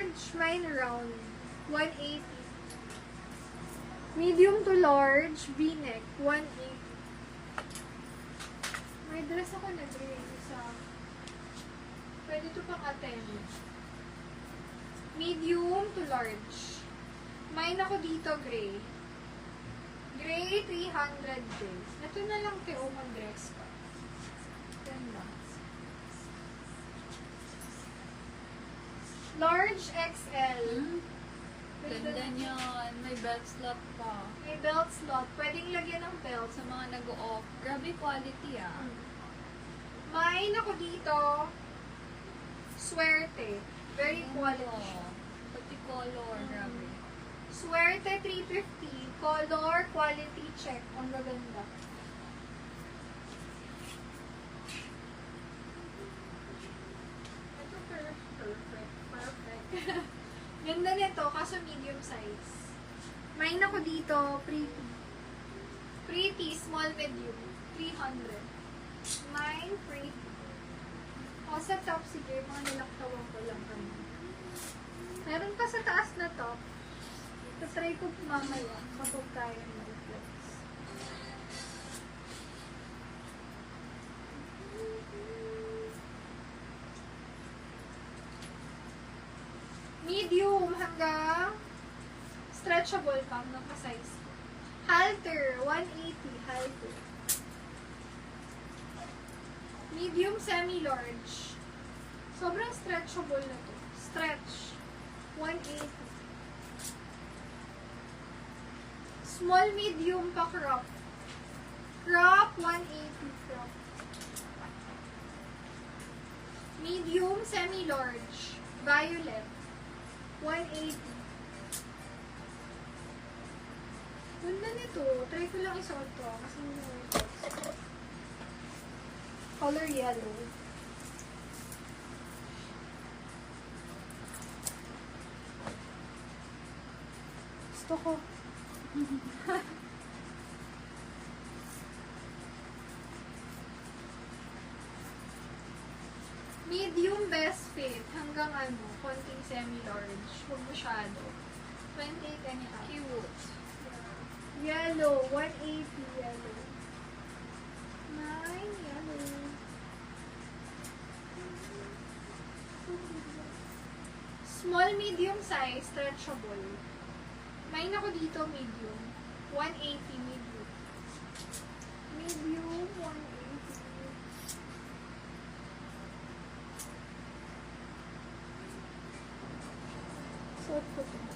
large, mine round. 180. Medium to large, V-neck. 180. May dress ako na gray. Isa. Pwede ito pang attend. Medium to large. Mine ako dito, gray. Gray, 300 days. Ito na lang kay Oman dress ko. Ganda. Large XL. Ganda niyan. May belt slot pa. May belt slot. Pwedeng lagyan ng belt. Sa mga nag-o-off. Grabe quality ah. Mine ako dito. Swerte. Very quality. Oo. Pati color. Grabe. Swerte 350. Color, quality check. Ang gaganda. Ito perfect. Ganda nito, kaso medium size. Mine ako dito, pretty. Pretty, small medium. 300. Mine, pretty. O, sa top, sige, mga nilaktawan ko lang kami. Meron pa sa taas na top. Try ko mamaya kapag kaya mag-flex. Medium hanggang stretchable pa hanggang ka-size ko. Halter, 180 halter. Medium semi-large. Sobrang stretchable na to. Stretch, 180. Small, medium pa crop. Crop, 180 crop. Medium, semi-large. Violet, 180. Ganda nito. Try ko lang isuot to. Kasi hindi mo ito. Color yellow. Gusto ko. Medium best fit hanggang konting semi-large. Huwag masyado. 28 and a half. Cute. Yellow, 180 yellow. Nine yellow. Small, medium size, stretchable. Mine ako dito, medium. 180 medium. Medium, 180. So, ito.